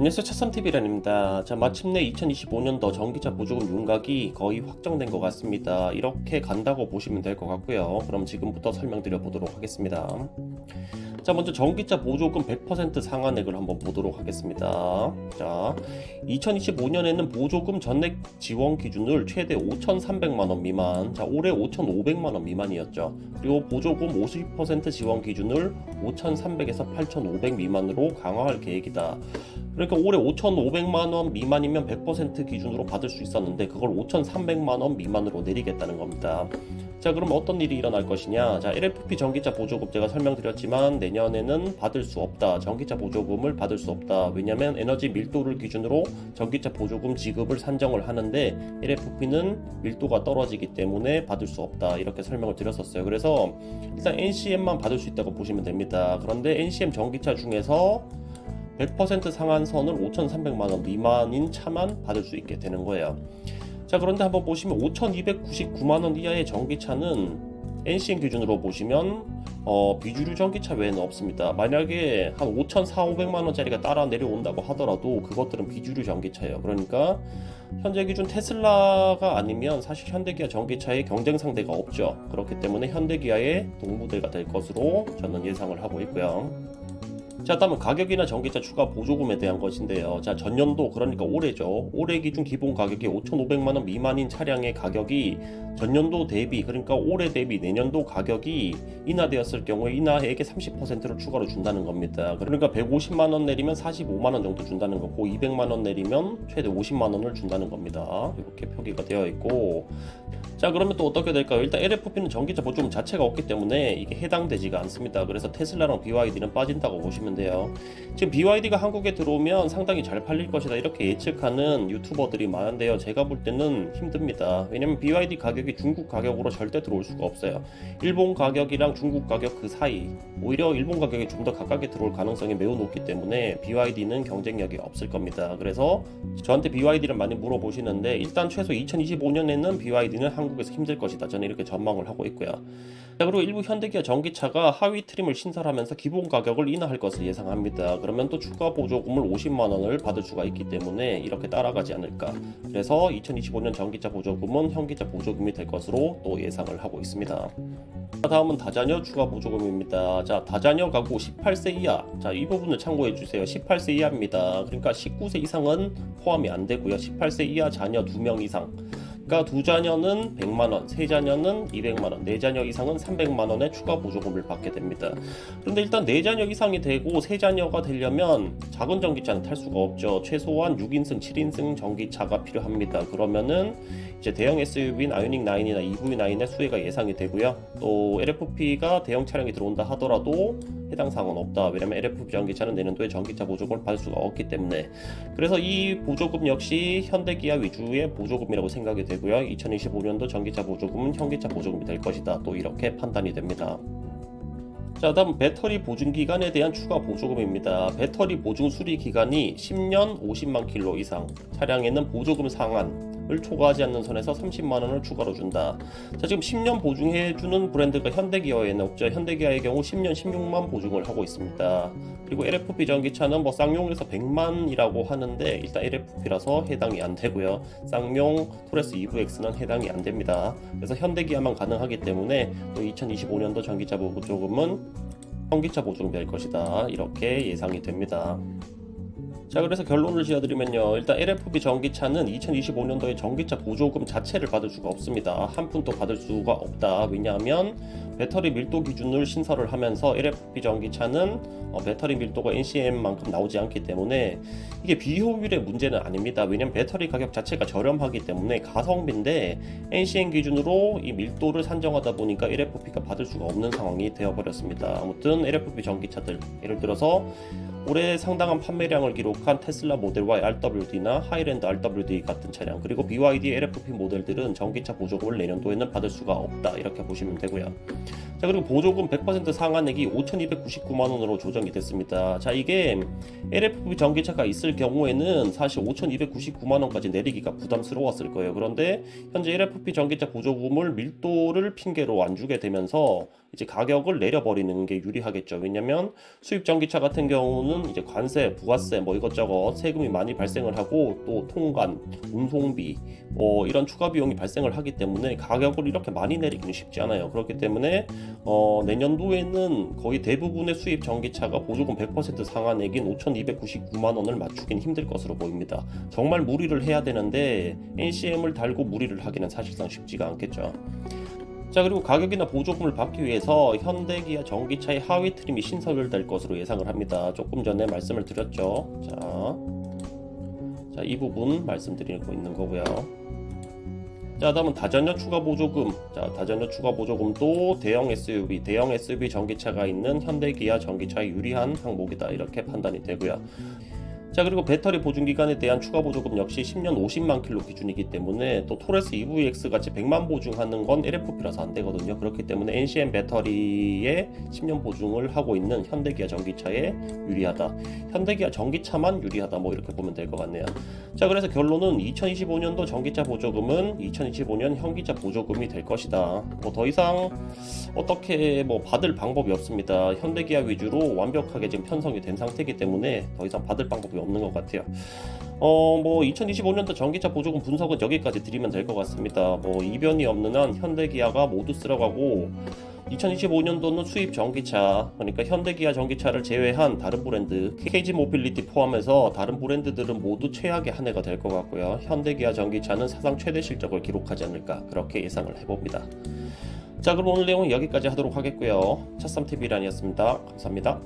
안녕하세요, 차삼TV란입니다. 자, 마침내 2025년도 전기차 보조금 윤곽이 거의 확정된 것 같습니다. 이렇게 간다고 보시면 될 것 같고요. 그럼 지금부터 설명드려 보도록 하겠습니다. 자, 먼저 전기차 보조금 100% 상한액을 한번 보도록 하겠습니다. 자, 2025년에는 보조금 전액 지원 기준을 최대 5,300만원 미만, 자, 올해 5,500만원 미만이었죠. 그리고 보조금 50% 지원 기준을 5,300에서 8,500 미만으로 강화할 계획이다. 그러니까 올해 5,500만원 미만이면 100% 기준으로 받을 수 있었는데 그걸 5,300만원 미만으로 내리겠다는 겁니다. 자, 그럼 어떤 일이 일어날 것이냐. 자, LFP 전기차 보조금 제가 설명드렸지만 내년에는 받을 수 없다. 전기차 보조금을 받을 수 없다. 왜냐면 에너지 밀도를 기준으로 전기차 보조금 지급을 산정을 하는데 LFP는 밀도가 떨어지기 때문에 받을 수 없다. 이렇게 설명을 드렸었어요. 그래서 일단 NCM만 받을 수 있다고 보시면 됩니다. 그런데 NCM 전기차 중에서 100% 상한선을 5,300만원 미만인 차만 받을 수 있게 되는 거예요. 자, 그런데 한번 보시면 5,299만원 이하의 전기차는 NCM 기준으로 보시면 비주류 전기차 외에는 없습니다. 만약에 한 5,400~500만원짜리가 따라 내려온다고 하더라도 그것들은 비주류 전기차예요. 그러니까 현재 기준 테슬라가 아니면 사실 현대기아 전기차의 경쟁 상대가 없죠. 그렇기 때문에 현대기아의 동무대가 될 것으로 저는 예상을 하고 있고요. 자, 다음은 가격이나 전기차 추가 보조금에 대한 것인데요. 자, 전년도, 그러니까 올해죠. 올해 기준 기본 가격이 5,500만원 미만인 차량의 가격이 전년도 대비, 그러니까 올해 대비 내년도 가격이 인하되었을 경우에 인하액의 30%를 추가로 준다는 겁니다. 그러니까 150만원 내리면 45만원 정도 준다는 거고 200만원 내리면 최대 50만원을 준다는 겁니다. 이렇게 표기가 되어 있고, 자, 그러면 또 어떻게 될까요? 일단 LFP는 전기차 보조금 자체가 없기 때문에 이게 해당되지가 않습니다. 그래서 테슬라랑 BYD는 빠진다고 보시면 돼요. 지금 BYD가 한국에 들어오면 상당히 잘 팔릴 것이다 이렇게 예측하는 유튜버들이 많은데요. 제가 볼 때는 힘듭니다. 왜냐면 BYD 가격이 중국 가격으로 절대 들어올 수가 없어요. 일본 가격이랑 중국 가격 그 사이, 오히려 일본 가격이 좀 더 가깝게 들어올 가능성이 매우 높기 때문에 BYD는 경쟁력이 없을 겁니다. 그래서 저한테 BYD를 많이 물어보시는데 일단 최소 2025년에는 BYD는 한국에서 힘들 것이다. 저는 이렇게 전망을 하고 있고요. 자, 그리고 일부 현대기아 전기차가 하위 트림을 신설하면서 기본 가격을 인하할 것을 예상합니다. 그러면 또 추가 보조금을 50만원을 받을 수가 있기 때문에 이렇게 따라가지 않을까. 그래서 2025년 전기차 보조금은 현기차 보조금이 될 것으로 또 예상을 하고 있습니다. 다음은 다자녀 추가 보조금입니다. 자, 다자녀 가구 18세 이하. 자, 이 부분을 참고해 주세요. 18세 이하입니다. 그러니까 19세 이상은 포함이 안 되고요. 18세 이하 자녀 2명 이상. 그러니까 두 자녀는 100만원, 세 자녀는 200만원, 네 자녀 이상은 300만원의 추가 보조금을 받게 됩니다. 그런데 일단 네 자녀 이상이 되고 세 자녀가 되려면 작은 전기차는 탈 수가 없죠. 최소한 6인승, 7인승 전기차가 필요합니다. 그러면은 이제 대형 SUV인 아이오닉 9이나 EV9의 수혜가 예상이 되고요. 또 LFP가 대형 차량이 들어온다 하더라도 해당 사항은 없다. 왜냐면 LFP 전기차는 내년도에 전기차 보조금을 받을 수가 없기 때문에. 그래서 이 보조금 역시 현대기아 위주의 보조금이라고 생각이 되고요. 2025년도 전기차 보조금은 현기차 보조금이 될 것이다. 또 이렇게 판단이 됩니다. 자, 다음 배터리 보증 기간에 대한 추가 보조금입니다. 배터리 보증 수리 기간이 10년 50만 킬로 이상, 차량에는 보조금 상한을 초과하지 않는 선에서 30만원을 추가로 준다. 자, 지금 10년 보증해주는 브랜드가 현대기아에는 없죠. 현대기아의 경우 10년 16만 보증을 하고 있습니다. 그리고 LFP 전기차는 뭐 쌍용에서 100만이라고 하는데 일단 LFP라서 해당이 안 되고요. 쌍용 토레스 EVX는 해당이 안 됩니다. 그래서 현대기아만 가능하기 때문에 또 2025년도 전기차 보조금은 현기차 보조금이 될 것이다. 이렇게 예상이 됩니다. 자, 그래서 결론을 지어드리면요. 일단 LFP 전기차는 2025년도에 전기차 보조금 자체를 받을 수가 없습니다. 한 푼도 받을 수가 없다. 왜냐하면 배터리 밀도 기준을 신설을 하면서 LFP 전기차는 배터리 밀도가 NCM만큼 나오지 않기 때문에 이게 비효율의 문제는 아닙니다. 왜냐하면 배터리 가격 자체가 저렴하기 때문에 가성비인데 NCM 기준으로 이 밀도를 산정하다 보니까 LFP가 받을 수가 없는 상황이 되어버렸습니다. 아무튼 LFP 전기차들, 예를 들어서 올해 상당한 판매량을 기록한 테슬라 모델 Y RWD나 하이랜드 RWD 같은 차량, 그리고 BYD LFP 모델들은 전기차 보조금을 내년도에는 받을 수가 없다. 이렇게 보시면 되고요. 자, 자, 그리고 보조금 100% 상한액이 5,299만원으로 조정이 됐습니다. 자, 이게 LFP 전기차가 있을 경우에는 사실 5,299만원까지 내리기가 부담스러웠을 거예요. 그런데 현재 LFP 전기차 보조금을 밀도를 핑계로 안 주게 되면서 이제 가격을 내려버리는 게 유리하겠죠. 왜냐면 수입 전기차 같은 경우는 이제 관세, 부가세 뭐 이것저것 세금이 많이 발생을 하고 또 통관, 운송비 이런 추가 비용이 발생을 하기 때문에 가격을 이렇게 많이 내리기는 쉽지 않아요. 그렇기 때문에 내년도에는 거의 대부분의 수입 전기차가 보조금 100% 상한액인 5,299만 원을 맞추긴 힘들 것으로 보입니다. 정말 무리를 해야 되는데 NCM을 달고 무리를 하기는 사실상 쉽지가 않겠죠. 자, 그리고 가격이나 보조금을 받기 위해서 현대기아 전기차의 하위 트림이 신설될 것으로 예상을 합니다. 조금 전에 말씀을 드렸죠. 자, 이 부분 말씀드리고 있는 거고요. 자, 다음은 다전력 추가 보조금. 자, 다전력 추가 보조금도 대형 SUV 전기차가 있는 현대기아 전기차에 유리한 항목이다. 이렇게 판단이 되고요. 자, 그리고 배터리 보증 기간에 대한 추가 보조금 역시 10년 50만 킬로 기준이기 때문에 또 토레스 EVX 같이 100만 보증하는 건 LFP라서 안 되거든요. 그렇기 때문에 NCM 배터리에 10년 보증을 하고 있는 현대기아 전기차에 유리하다. 현대기아 전기차만 유리하다. 뭐 이렇게 보면 될 것 같네요. 자, 그래서 결론은 2025년도 전기차 보조금은 2025년 현기차 보조금이 될 것이다. 뭐 더 이상 어떻게 뭐 받을 방법이 없습니다. 현대기아 위주로 완벽하게 지금 편성이 된 상태이기 때문에 더 이상 받을 방법이 없는 것 같아요. 뭐 2025년도 전기차 보조금 분석은 여기까지 드리면 될 것 같습니다. 뭐 이변이 없는 한 현대기아가 모두 쓸어가고 2025년도는 수입 전기차, 그러니까 현대기아 전기차를 제외한 다른 브랜드, KG 모빌리티 포함해서 다른 브랜드들은 모두 최악의 한 해가 될 것 같고요. 현대기아 전기차는 사상 최대 실적을 기록하지 않을까 그렇게 예상을 해봅니다. 자, 그럼 오늘 내용은 여기까지 하도록 하겠고요. 차쌈TV란이었습니다. 감사합니다.